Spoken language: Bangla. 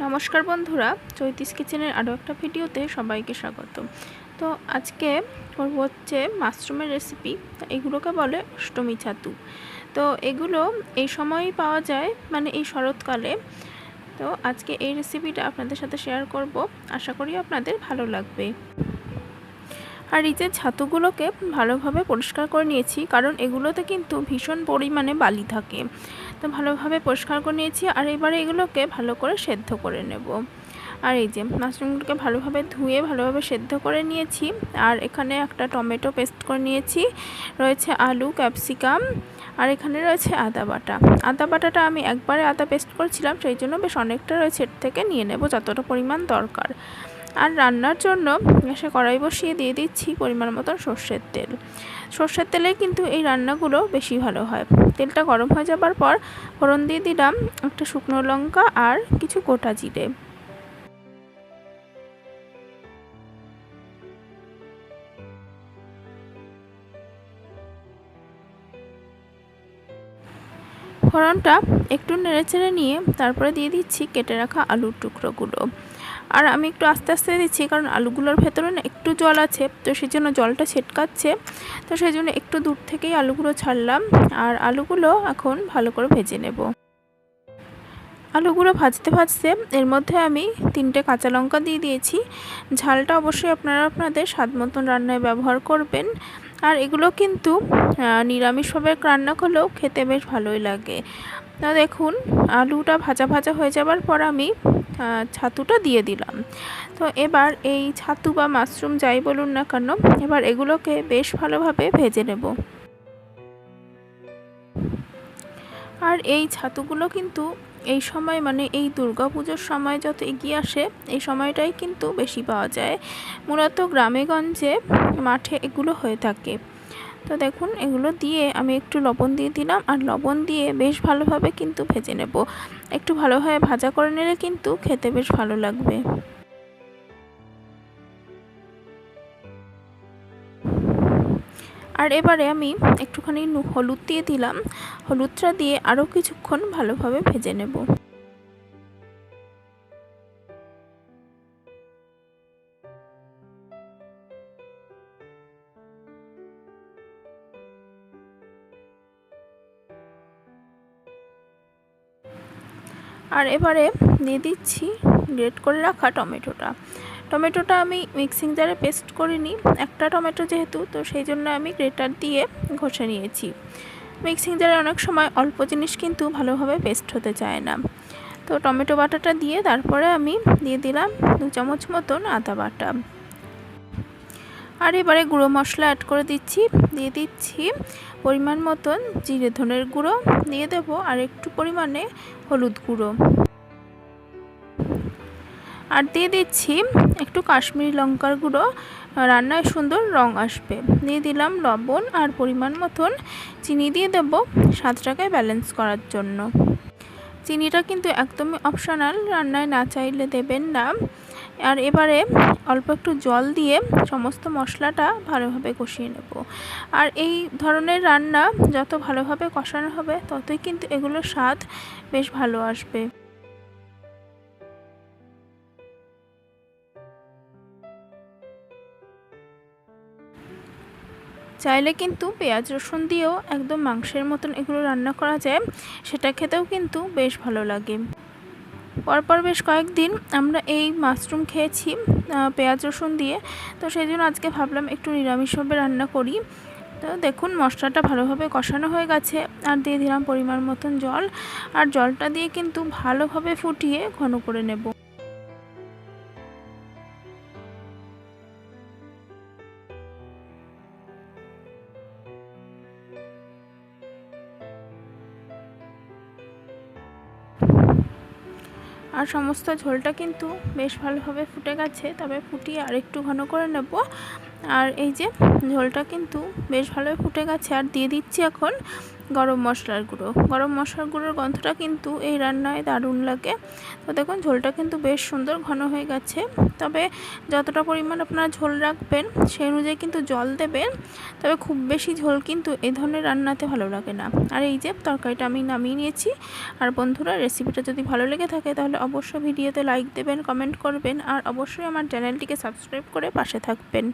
নমস্কার বন্ধুরা, চৈতিস কিচেনের আরও একটা ভিডিওতে সবাইকে স্বাগত। তো আজকে করব হচ্ছে মাশরুমের রেসিপি। এগুলোকে বলে অষ্টমী ছাতু। তো এগুলো এই সময়ই পাওয়া যায়, মানে এই শরৎকালে। তো আজকে এই রেসিপিটা আপনাদের সাথে শেয়ার করব, আশা করি আপনাদের ভালো লাগবে। আর এই যে ছাতুগুলোকে ভালোভাবে পরিষ্কার করে নিয়েছি, কারণ এগুলোতে কিন্তু ভীষণ পরিমাণে বালি থাকে। তো ভালোভাবে পরিষ্কার করে নিয়েছি, আর এবারে এগুলোকে ভালো করে সেদ্ধ করে নেব। আর এই যে মাশরুমগুলোকে ভালোভাবে ধুয়ে ভালোভাবে সেদ্ধ করে নিয়েছি। আর এখানে একটা টমেটো পেস্ট করে নিয়েছি, রয়েছে আলু, ক্যাপসিকাম, আর এখানে রয়েছে আদা বাটা। আদা বাটাটা আমি একবারে আদা পেস্ট করেছিলাম, সেই জন্য বেশ অনেকটা রয়েছে, এর থেকে নিয়ে নেব যতটা পরিমাণ দরকার। আর রান্নার জন্য গ্যাসে কড়াই বসিয়ে দিয়ে দিচ্ছি পরিমাণ মতন সর্ষের তেল। সর্ষের তেলে কিন্তু এই রান্নাগুলো বেশি ভালো হয়। তেলটা গরম হয়ে যাবার পর ফোড়ন দিয়ে দিলাম একটা শুকনো লঙ্কা আর কিছু গোটা জিরে। ফোড়নটা একটু নেড়েচেড়ে নিয়ে তারপরে দিয়ে দিচ্ছি কেটে রাখা আলুর টুকরোগুলো। আর আমি একটু আস্তে আস্তে দিচ্ছি, কারণ আলুগুলোর ভেতরে না একটু জল আছে, তো সেই জন্য জলটা ছেটকাচ্ছে। তো সেই জন্য একটু দূর থেকেই আলুগুলো ছাড়লাম। আর আলুগুলো এখন ভালো করে ভেজে নেব। আলুগুলো ভাজতে ভাজতে এর মধ্যে আমি 3টে কাঁচা লঙ্কা দিয়ে দিয়েছি। ঝালটা অবশ্যই আপনারা আপনাদের স্বাদ মতন রান্নায় ব্যবহার করবেন। আর এগুলো কিন্তু নিরামিষভাবে রান্না করলেও খেতে বেশ ভালোই লাগে। তা দেখুন, আলুটা ভাজা ভাজা হয়ে যাবার পর আমি ছাতুটা দিয়ে দিলাম। তো এবার এই ছাতু বা মাশরুম যাই বলুন না কেন, এবার এগুলোকে বেশ ভালোভাবে ভেজে নেব। আর এই ছাতুগুলো কিন্তু এই সময়, মানে এই দুর্গা পুজোর সময় যত এগিয়ে আসে, এই সময়টাই কিন্তু বেশি পাওয়া যায়। মূলত গ্রামে গঞ্জে মাঠে এগুলো হয়ে থাকে। তো দেখুন, এগুলো দিয়ে আমি একটু লবণ দিয়ে দিলাম, আর লবণ দিয়ে বেশ ভালোভাবে কিন্তু ভেজে নেব। একটু ভালোভাবে ভাজা করে নিলে কিন্তু খেতে বেশ ভালো লাগবে। আর এবারে আমি একটুখানি হলুদ দিয়ে দিলাম। হলুদটা দিয়ে আরও কিছুক্ষণ ভালোভাবে ভেজে নেব। আর এবারে দিয়ে দিচ্ছি গ্রেট করে রাখা টমেটোটা আমি মিক্সিং জারে পেস্ট করিনি, একটা টমেটো যেহেতু, তো সেই জন্য আমি গ্রেটার দিয়ে ঘষে নিয়েছি। মিক্সিং জারে অনেক সময় অল্প জিনিস কিন্তু ভালোভাবে পেস্ট হতে চায় না। তো টমেটো বাটাটা দিয়ে তারপরে আমি দিয়ে দিলাম 2 চামচ মতন আদা বাটা। আর এবারে গুঁড়ো মশলা অ্যাড করে দিয়ে দিচ্ছি পরিমাণ মতন জিরে ধনের গুঁড়ো, দিয়ে দেবো আর একটু পরিমাণে হলুদ গুঁড়ো, আর দিয়ে দিচ্ছি একটু কাশ্মীরি লঙ্কার গুঁড়ো, রান্নায় সুন্দর রং আসবে। দিয়ে দিলাম লবণ আর পরিমাণ মতন চিনি দিয়ে দেবো স্বাদটাকে ব্যালেন্স করার জন্য। চিনিটা কিন্তু একদমই অপশনাল, রান্নায় না চাইলে দেবেন না। আর এবারে অল্প একটু জল দিয়ে সমস্ত মশলাটা ভালোভাবে কষিয়ে নেব। আর এই ধরনের রান্না যত ভালোভাবে কষানো হবে, ততই কিন্তু এগুলোর স্বাদ বেশ ভালো আসবে। চাইলে কিন্তু পেঁয়াজ রসুন দিয়েও একদম মাংসের মতন এগুলো রান্না করা যায়, সেটা খেতেও কিন্তু বেশ ভালো লাগে। পরপর বেশ কয়েকদিন আমরা এই মাশরুম খেয়েছি পেঁয়াজ রসুন দিয়ে, তো সেই জন্য আজকে ভাবলাম একটু নিরামিষভাবে রান্না করি। তো দেখুন, মশলাটা ভালোভাবে কষানো হয়ে গেছে, আর দিয়ে দিলাম পরিমাণ মতন জল। আর জলটা দিয়ে কিন্তু ভালোভাবে ফুটিয়ে ঘন করে নেব। আর সমস্ত ঝোলটা কিন্তু বেশ ভালোভাবে ফুটে গেছে, তবে ফুটিয়ে আর একটু ঘন করে নেব। আর এই যে ঝোলটা কিন্তু বেশ ভালোভাবে ফুটে গেছে, আর দিয়ে দিচ্ছি এখন গরম মশলার গুঁড়ো। গরম মশলার গুঁড়োর গন্ধটা কিন্তু এই রান্নায় দারুণ লাগে। তো দেখুন ঝোলটা কিন্তু বেশ সুন্দর ঘন হয়ে গেছে। তবে যতটা পরিমাণ আপনারা ঝোল রাখবেন সেই অনুযায়ী কিন্তু জল দেবেন। তবে খুব বেশি ঝোল কিন্তু এই ধরনের রান্নাতে ভালো লাগে না। আর এই যে তরকারিটা আমি নামিয়ে নিয়েছি। আর বন্ধুরা, রেসিপিটা যদি ভালো লেগে থাকে তাহলে অবশ্যই ভিডিওতে লাইক দেবেন, কমেন্ট করবেন আর অবশ্যই আমার চ্যানেলটিকে সাবস্ক্রাইব করে পাশে থাকবেন।